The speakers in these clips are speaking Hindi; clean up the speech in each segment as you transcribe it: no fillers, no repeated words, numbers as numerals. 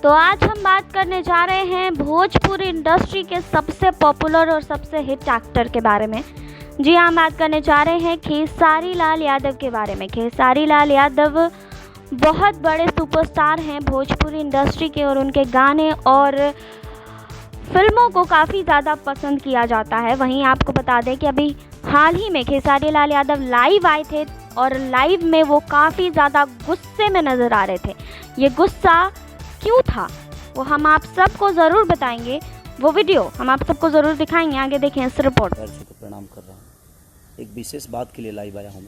तो आज हम बात करने जा रहे हैं भोजपुरी इंडस्ट्री के सबसे पॉपुलर और सबसे हिट एक्टर के बारे में। जी हाँ, हम बात करने जा रहे हैं खेसारी लाल यादव के बारे में। खेसारी लाल यादव बहुत बड़े सुपरस्टार हैं भोजपुरी इंडस्ट्री के और उनके गाने और फिल्मों को काफ़ी ज़्यादा पसंद किया जाता है। वहीं आपको बता दें कि अभी हाल ही में खेसारी लाल यादव लाइव आए थे और लाइव में वो काफ़ी ज़्यादा गुस्से में नज़र आ रहे थे। ये गुस्सा क्यों था वो हम आप सबको ज़रूर बताएंगे। वो वीडियो हम आप सबको ज़रूर दिखाएंगे। आगे देखें इस रिपोर्ट। दर्शकों को प्रणाम कर रहा हूँ। एक विशेष बात के लिए लाइव आया हूँ।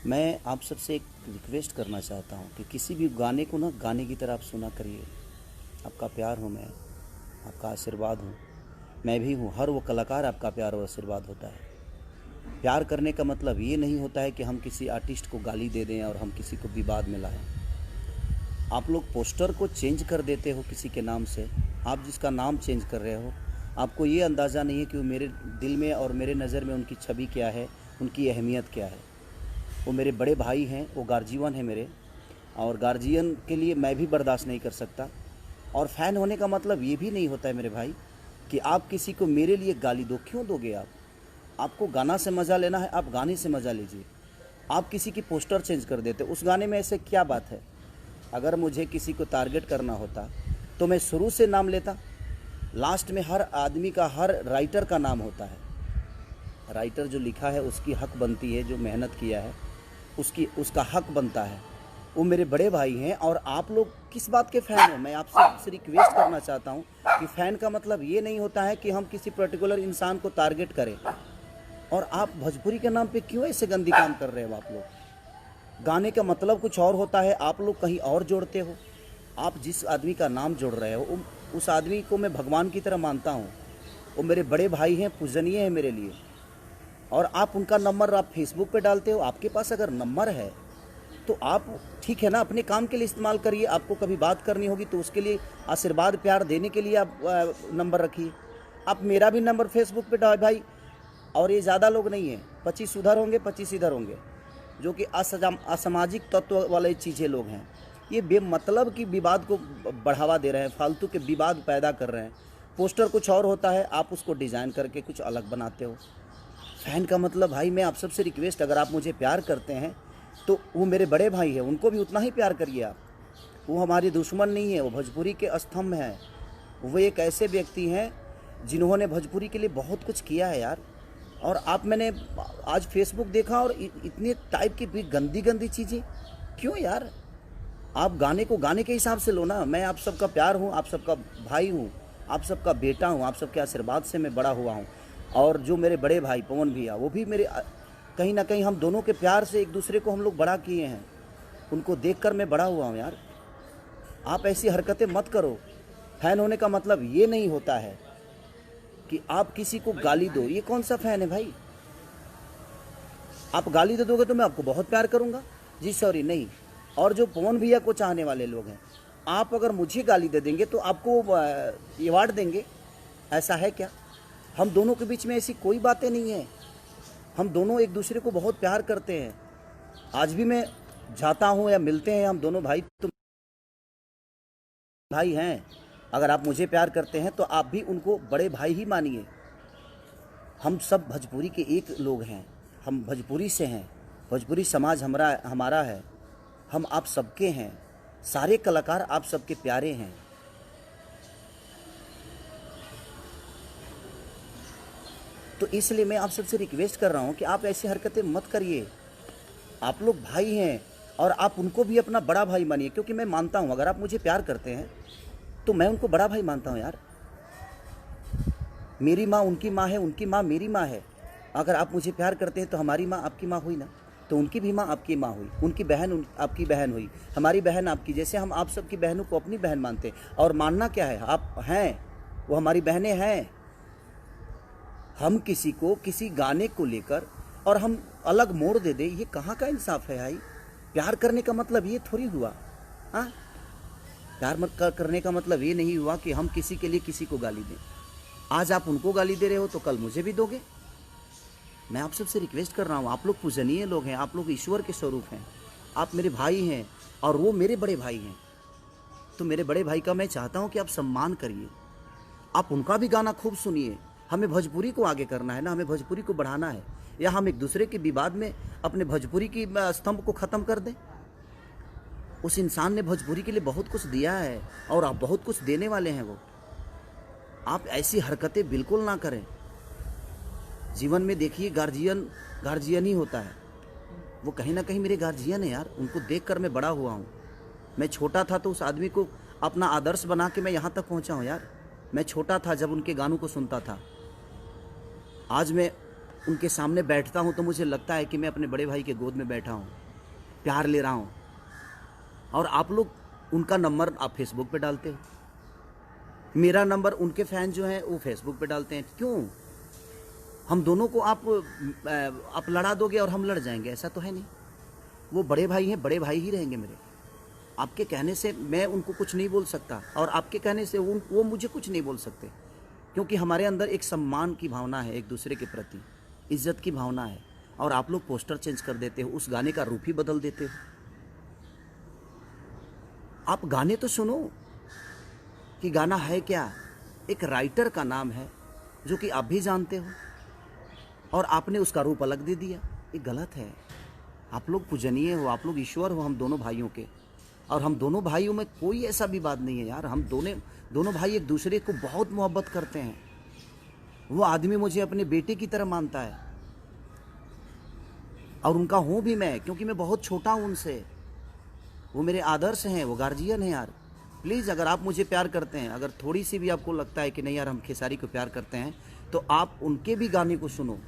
मैं आप सबसे एक रिक्वेस्ट करना चाहता हूँ कि किसी भी गाने को ना गाने की तरह आप सुना करिए। आपका प्यार हूँ मैं, आपका आशीर्वाद हूँ, मैं भी हूँ। हर वो कलाकार आपका प्यार और आशीर्वाद होता है। प्यार करने का मतलब ये नहीं होता है कि हम किसी आर्टिस्ट को गाली दे दें और हम किसी को विवाद में लाएं। आप लोग पोस्टर को चेंज कर देते हो किसी के नाम से। आप जिसका नाम चेंज कर रहे हो, आपको ये अंदाज़ा नहीं है कि वो मेरे दिल में और मेरे नज़र में उनकी छवि क्या है, उनकी अहमियत क्या है। वो मेरे बड़े भाई हैं, वो गार्जियन हैं मेरे, और गार्जियन के लिए मैं भी बर्दाश्त नहीं कर सकता। और फ़ैन होने का मतलब ये भी नहीं होता है मेरे भाई कि आप किसी को मेरे लिए गाली दो। क्यों दोगे आप? आपको गाना से मज़ा लेना है, आप गाने से मज़ा लीजिए। आप किसी की पोस्टर चेंज कर देते, उस गाने में ऐसे क्या बात है? अगर मुझे किसी को टारगेट करना होता तो मैं शुरू से नाम लेता। लास्ट में हर आदमी का, हर राइटर का नाम होता है। राइटर जो लिखा है उसकी हक बनती है, जो मेहनत किया है उसका हक बनता है। वो मेरे बड़े भाई हैं। और आप लोग किस बात के फ़ैन हो? मैं आपसे रिक्वेस्ट करना चाहता हूँ कि फ़ैन का मतलब ये नहीं होता है कि हम किसी पर्टिकुलर इंसान को टारगेट करें। और आप भोजपुरी के नाम पे क्यों ऐसे गंदी काम कर रहे हो? आप लोग गाने का मतलब कुछ और होता है, आप लोग कहीं और जोड़ते हो। आप जिस आदमी का नाम जोड़ रहे हो उस आदमी को मैं भगवान की तरह मानता हूँ। वो मेरे बड़े भाई हैं, पूजनीय हैं मेरे लिए। और आप उनका नंबर आप फेसबुक पे डालते हो। आपके पास अगर नंबर है तो आप ठीक है ना, अपने काम के लिए इस्तेमाल करिए। आपको कभी बात करनी होगी तो उसके लिए आशीर्वाद प्यार देने के लिए आप नंबर रखिए। आप मेरा भी नंबर फेसबुक पे डाल भाई। और ये ज़्यादा लोग नहीं हैं, 25 उधर होंगे 25 इधर होंगे, जो कि असामाजिक तत्व वाले चीज़ें लोग हैं। ये बेमतलब की विवाद को बढ़ावा दे रहे हैं, फालतू के विवाद पैदा कर रहे हैं। पोस्टर कुछ और होता है, आप उसको डिज़ाइन करके कुछ अलग बनाते हो। फ़ैन का मतलब भाई, मैं आप सबसे रिक्वेस्ट, अगर आप मुझे प्यार करते हैं तो वो मेरे बड़े भाई हैं, उनको भी उतना ही प्यार करिए आप। वो हमारे दुश्मन नहीं है, वो भोजपुरी के स्तंभ हैं। वो एक ऐसे व्यक्ति हैं जिन्होंने भोजपुरी के लिए बहुत कुछ किया है यार। और मैंने आज फेसबुक देखा और इतने टाइप की भी गंदी गंदी चीज़ें क्यों यार? आप गाने को गाने के हिसाब से लो ना। मैं आप सबका प्यार हूँ, आप सबका भाई हूँ, आप सबका बेटा हूँ, आप सबके आशीर्वाद से मैं बड़ा हुआ हूँ। और जो मेरे बड़े भाई पवन भैया, वो भी मेरे कहीं ना कहीं हम दोनों के प्यार से एक दूसरे को हम लोग बड़ा किए हैं। उनको देखकर मैं बड़ा हुआ हूँ यार। आप ऐसी हरकतें मत करो। फ़ैन होने का मतलब ये नहीं होता है कि आप किसी को गाली दो। ये कौन सा फ़ैन है भाई? आप गाली दे दोगे तो मैं आपको बहुत प्यार करूंगा। जी सॉरी, नहीं। और जो पवन भैया को चाहने वाले लोग हैं, आप अगर मुझे गाली दे देंगे तो आपको अवार्ड देंगे। ऐसा है क्या? हम दोनों के बीच में ऐसी कोई बातें नहीं है। हम दोनों एक दूसरे को बहुत प्यार करते हैं। आज भी मैं जाता हूँ या मिलते हैं, हम दोनों भाई तो भाई हैं। अगर आप मुझे प्यार करते हैं तो आप भी उनको बड़े भाई ही मानिए। हम सब भोजपुरी के एक लोग हैं, हम भोजपुरी से हैं। भोजपुरी समाज हमारा है, हम आप सबके हैं। सारे कलाकार आप सबके प्यारे हैं। तो इसलिए मैं आप सबसे रिक्वेस्ट कर रहा हूँ कि आप ऐसी हरकतें मत करिए। आप लोग भाई हैं और आप उनको भी अपना बड़ा भाई मानिए। क्योंकि मैं मानता हूँ, अगर आप मुझे प्यार करते हैं तो मैं उनको बड़ा भाई मानता हूँ यार। मेरी माँ उनकी माँ है, उनकी माँ मेरी माँ है। अगर आप मुझे प्यार करते हैं तो हमारी माँ आपकी माँ हुई ना, तो उनकी भी माँ आपकी माँ हुई, उनकी बहन आपकी बहन हुई, हमारी बहन आपकी। जैसे हम आप सबकी बहनों को अपनी बहन मानते हैं। और मानना क्या है, आप हैं, वो हमारी बहनें हैं। हम किसी को किसी गाने को लेकर और हम अलग मोड़ दे दें, ये कहाँ का इंसाफ है भाई? प्यार करने का मतलब ये थोड़ी हुआ। हाँ, प्यार करने का मतलब ये नहीं हुआ कि हम किसी के लिए किसी को गाली दें। आज आप उनको गाली दे रहे हो तो कल मुझे भी दोगे। मैं आप सबसे रिक्वेस्ट कर रहा हूँ, आप लोग पूजनीय लोग हैं, आप लोग ईश्वर के स्वरूप हैं, आप मेरे भाई हैं और वो मेरे बड़े भाई हैं। तो मेरे बड़े भाई का मैं चाहता हूँ कि आप सम्मान करिए, आप उनका भी गाना खूब सुनिए। हमें भोजपुरी को आगे करना है ना, हमें भोजपुरी को बढ़ाना है, या हम एक दूसरे के विवाद में अपने भोजपुरी की स्तंभ को ख़त्म कर दें। उस इंसान ने भोजपुरी के लिए बहुत कुछ दिया है और आप बहुत कुछ देने वाले हैं वो। आप ऐसी हरकतें बिल्कुल ना करें। जीवन में देखिए, गार्जियन ही होता है। वो कहीं ना कहीं मेरे गार्जियन है यार, उनको देखकर मैं बड़ा हुआ हूँ। मैं छोटा था तो उस आदमी को अपना आदर्श बना के मैं यहाँ तक पहुँचा हूँ यार। मैं छोटा था जब उनके गानों को सुनता था। आज मैं उनके सामने बैठता हूँ तो मुझे लगता है कि मैं अपने बड़े भाई के गोद में बैठा हूँ, प्यार ले रहा हूँ। और आप लोग उनका नंबर आप फेसबुक पे डालते हो, मेरा नंबर उनके फ़ैन जो हैं वो फेसबुक पे डालते हैं। क्यों? हम दोनों को आप लड़ा दोगे और हम लड़ जाएंगे? ऐसा तो है नहीं। वो बड़े भाई हैं, बड़े भाई ही रहेंगे मेरे। आपके कहने से मैं उनको कुछ नहीं बोल सकता और आपके कहने से वो मुझे कुछ नहीं बोल सकते, क्योंकि हमारे अंदर एक सम्मान की भावना है, एक दूसरे के प्रति इज्जत की भावना है। और आप लोग पोस्टर चेंज कर देते हो, उस गाने का रूप ही बदल देते हो। आप गाने तो सुनो कि गाना है क्या। एक राइटर का नाम है जो कि आप भी जानते हो, और आपने उसका रूप अलग दे दिया। ये गलत है। आप लोग पूजनीय हो, आप लोग ईश्वर हो हम दोनों भाइयों के, और हम दोनों भाइयों में कोई ऐसा विवाद नहीं है यार। हम दोनों भाई एक दूसरे को बहुत मोहब्बत करते हैं। वो आदमी मुझे अपने बेटे की तरह मानता है और उनका हूँ भी मैं, क्योंकि मैं बहुत छोटा हूँ उनसे। वो मेरे आदर्श हैं, वो गार्जियन हैं यार। प्लीज़, अगर आप मुझे प्यार करते हैं, अगर थोड़ी सी भी आपको लगता है कि नहीं यार हम खेसारी को प्यार करते हैं, तो आप उनके भी गाने को सुनो,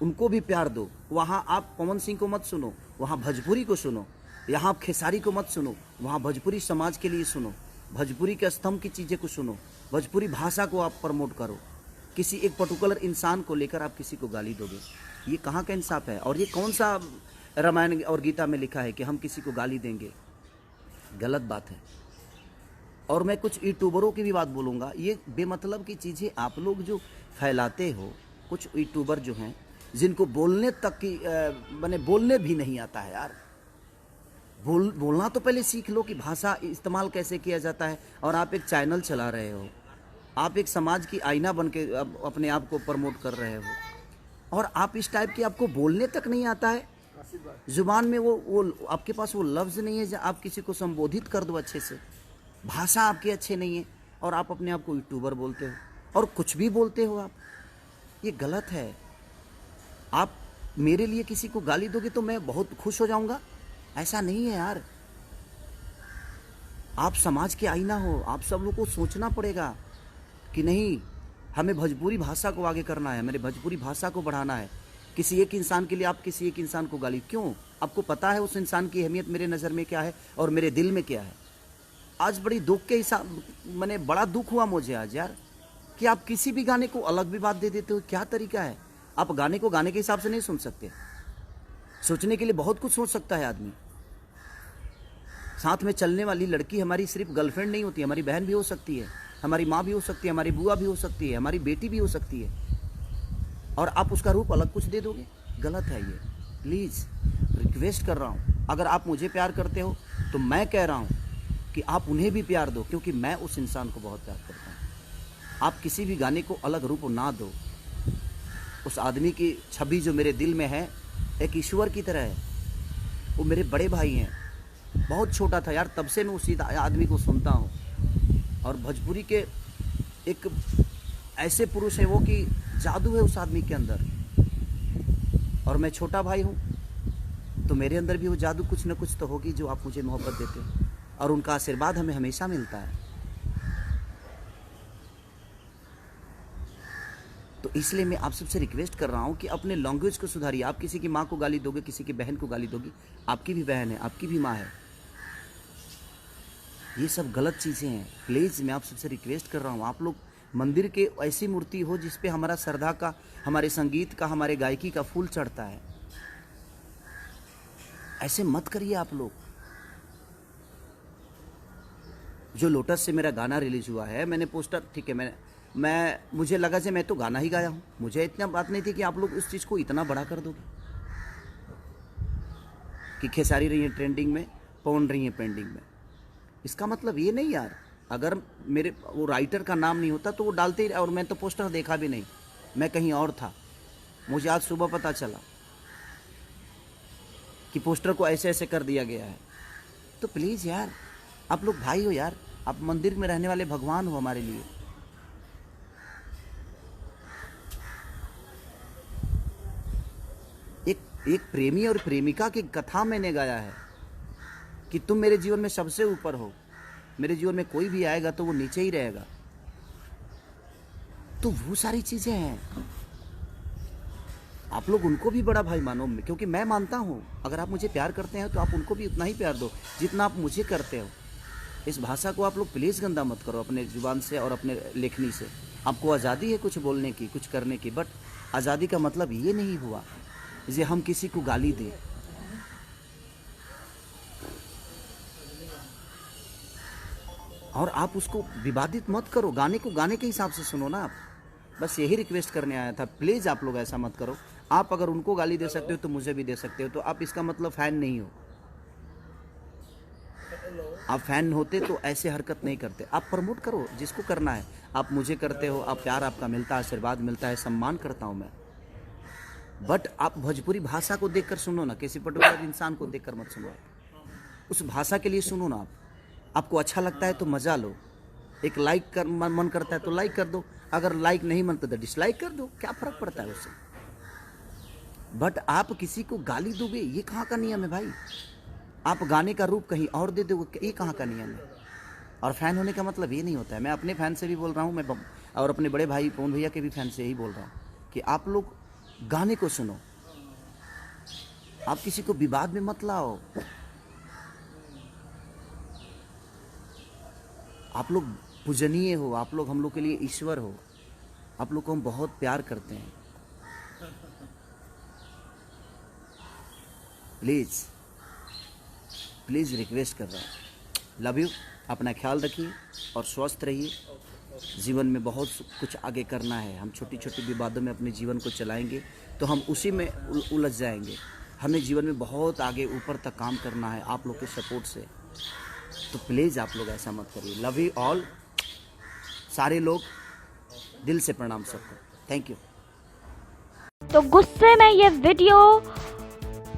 उनको भी प्यार दो। वहाँ आप पवन सिंह को मत सुनो, वहाँ भोजपुरी को सुनो। यहाँ आप खेसारी को मत सुनो, वहाँ भोजपुरी समाज के लिए सुनो, भोजपुरी के स्तंभ की चीज़ें को सुनो, भोजपुरी भाषा को आप प्रमोट करो। किसी एक पर्टिकुलर इंसान को लेकर आप किसी को गाली दोगे, ये कहाँ का इंसाफ है? और ये कौन सा रामायण और गीता में लिखा है कि हम किसी को गाली देंगे? गलत बात है। और मैं कुछ यूट्यूबरों की भी बात बोलूँगा। ये बेमतलब की चीज़ें आप लोग जो फैलाते हो, कुछ यूट्यूबर जो हैं जिनको बोलने तक की मैंने बोलने भी नहीं आता है यार। बोलना तो पहले सीख लो कि भाषा इस्तेमाल कैसे किया जाता है। और आप एक चैनल चला रहे हो, आप एक समाज की आईना बन के अपने आप को प्रमोट कर रहे हो, और आप इस टाइप की आपको बोलने तक नहीं आता है। जुबान में वो आपके पास वो लफ्ज़ नहीं है जब आप किसी को संबोधित कर दो अच्छे से। भाषा आपकी अच्छी नहीं है और आप अपने आप को यूट्यूबर बोलते हो और कुछ भी बोलते हो आप। ये गलत है। आप मेरे लिए किसी को गाली दोगे तो मैं बहुत खुश हो जाऊंगा, ऐसा नहीं है यार। आप समाज के आईना हो, आप सब लोग को सोचना पड़ेगा कि नहीं, हमें भोजपुरी भाषा को आगे करना है, मेरे भोजपुरी भाषा को बढ़ाना है। किसी एक इंसान के लिए आप किसी एक इंसान को गाली क्यों? आपको पता है उस इंसान की अहमियत मेरे नज़र में क्या है और मेरे दिल में क्या है। आज बड़ी दुख के हिसाब मैंने बड़ा दुख हुआ मुझे आज यार, कि आप किसी भी गाने को अलग भी बात दे देते हो। क्या तरीका है? आप गाने को गाने के हिसाब से नहीं सुन सकते। सोचने के लिए बहुत कुछ सोच सकता है आदमी। साथ में चलने वाली लड़की हमारी सिर्फ गर्लफ्रेंड नहीं होती, हमारी बहन भी हो सकती है, हमारी माँ भी हो सकती है, हमारी बुआ भी हो सकती है, हमारी बेटी भी हो सकती है, और आप उसका रूप अलग कुछ दे दोगे। गलत है ये। प्लीज़ रिक्वेस्ट कर रहा हूँ, अगर आप मुझे प्यार करते हो तो मैं कह रहा हूँ कि आप उन्हें भी प्यार दो, क्योंकि मैं उस इंसान को बहुत प्यार करता हूँ। आप किसी भी गाने को अलग रूप ना दो। उस आदमी की छवि जो मेरे दिल में है एक ईश्वर की तरह है। वो मेरे बड़े भाई हैं। बहुत छोटा था यार, तब से मैं उसी आदमी को सुनता हूँ। और भोजपुरी के एक ऐसे पुरुष है वो कि जादू है उस आदमी के अंदर। और मैं छोटा भाई हूँ तो मेरे अंदर भी वो जादू कुछ न कुछ तो होगी जो आप मुझे मोहब्बत देते हो, और उनका आशीर्वाद हमें हमेशा मिलता है। तो इसलिए मैं आप सबसे रिक्वेस्ट कर रहा हूँ कि अपने लैंग्वेज को सुधारिए। आप किसी की माँ को गाली दोगे, किसी की बहन को गाली दोगे, आपकी भी बहन है, आपकी भी माँ है। ये सब गलत चीज़ें हैं। प्लीज़ मैं आप सबसे रिक्वेस्ट कर रहा हूँ, आप लोग मंदिर के ऐसी मूर्ति हो जिस पे हमारा श्रद्धा का, हमारे संगीत का, हमारे गायकी का फूल चढ़ता है। ऐसे मत करिए आप लोग। जो लोटस से मेरा गाना रिलीज हुआ है, मैंने पोस्टर, ठीक है, मुझे लगा कि मैं तो गाना ही गाया हूँ, मुझे इतना बात नहीं थी कि आप लोग उस चीज़ को इतना बड़ा कर दोगे कि खेसारी रही है ट्रेंडिंग में, पवन रही है पेंडिंग में। इसका मतलब ये नहीं यार, अगर मेरे वो राइटर का नाम नहीं होता तो वो डालते ही, और मैं तो पोस्टर देखा भी नहीं, मैं कहीं और था, मुझे आज सुबह पता चला कि पोस्टर को ऐसे ऐसे कर दिया गया है। तो प्लीज़ यार, आप लोग भाई हो यार, आप मंदिर में रहने वाले भगवान हो हमारे लिए। एक प्रेमी और प्रेमिका की कथा मैंने गाया है कि तुम मेरे जीवन में सबसे ऊपर हो, मेरे जीवन में कोई भी आएगा तो वो नीचे ही रहेगा। तो वो सारी चीज़ें हैं, आप लोग उनको भी बड़ा भाई मानो, क्योंकि मैं मानता हूँ अगर आप मुझे प्यार करते हैं तो आप उनको भी उतना ही प्यार दो जितना आप मुझे करते हो। इस भाषा को आप लोग प्लीज़ गंदा मत करो अपने जुबान से और अपने लेखनी से। आपको आज़ादी है कुछ बोलने की, कुछ करने की, बट आज़ादी का मतलब ये नहीं हुआ जे हम किसी को गाली दें। और आप उसको विवादित मत करो, गाने को गाने के हिसाब से सुनो ना आप। बस यही रिक्वेस्ट करने आया था, प्लीज़ आप लोग ऐसा मत करो। आप अगर उनको गाली दे सकते हो तो मुझे भी दे सकते हो, तो आप इसका मतलब फ़ैन नहीं हो। आप फैन होते तो ऐसे हरकत नहीं करते। आप प्रमोट करो जिसको करना है, आप मुझे करते हो, आप प्यार आपका मिलता है, आशीर्वाद मिलता है, सम्मान करता हूँ मैं। बट आप भोजपुरी भाषा को देखकर सुनो ना, किसी पर्टिकुलर इंसान को देखकर मत सुनो। उस भाषा के लिए सुनो ना आप। आपको अच्छा लगता है तो मज़ा लो, एक लाइक कर मन करता है तो लाइक कर दो, अगर लाइक नहीं मनता तो डिसलाइक कर दो, क्या फ़र्क पड़ता है उससे। बट आप किसी को गाली दोगे, ये कहाँ का नियम है भाई। आप गाने का रूप कहीं और दे दोगे, ये कहाँ का नियम है। और फ़ैन होने का मतलब ये नहीं होता है। मैं अपने फ़ैन से भी बोल रहा हूँ, मैं और अपने बड़े भाई पवन भैया के भी फ़ैन से यही बोल रहा हूँ कि आप लोग गाने को सुनो, आप किसी को विवाद में मत लाओ। आप लोग पूजनीय हो, आप लोग हम लोग के लिए ईश्वर हो, आप लोग को हम बहुत प्यार करते हैं। प्लीज़ प्लीज़ रिक्वेस्ट कर रहा हूँ, लव यू। अपना ख्याल रखिए और स्वस्थ रहिए। जीवन में बहुत कुछ आगे करना है। हम छोटी छोटी विवादों में अपने जीवन को चलाएंगे तो हम उसी में उलझ जाएंगे। हमें जीवन में बहुत आगे ऊपर तक काम करना है आप लोग के सपोर्ट से। तो प्लीज़ आप लोग ऐसा मत करिए। लव यू ऑल, सारे लोग, दिल से प्रणाम सबको। Thank you. तो गुस्से में ये वीडियो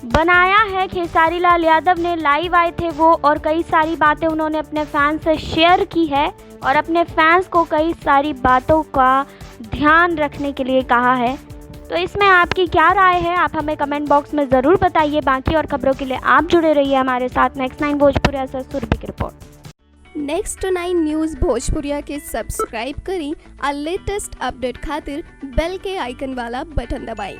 बनाया है खेसारी लाल यादव ने, लाइव आए थे वो और कई सारी बातें उन्होंने अपने फैंस से शेयर की है और अपने फैंस को कई सारी बातों का ध्यान रखने के लिए कहा है। तो इसमें आपकी क्या राय है, आप हमें कमेंट बॉक्स में ज़रूर बताइए। बाकी और खबरों के लिए आप जुड़े रहिए हमारे साथ। नेक्स्ट 9 भोजपुरिया से सुरभि की रिपोर्ट। नेक्स्ट 9 न्यूज़ भोजपुरिया के सब्सक्राइब करी और लेटेस्ट अपडेट खातिर बेल के आइकन वाला बटन दबाएं।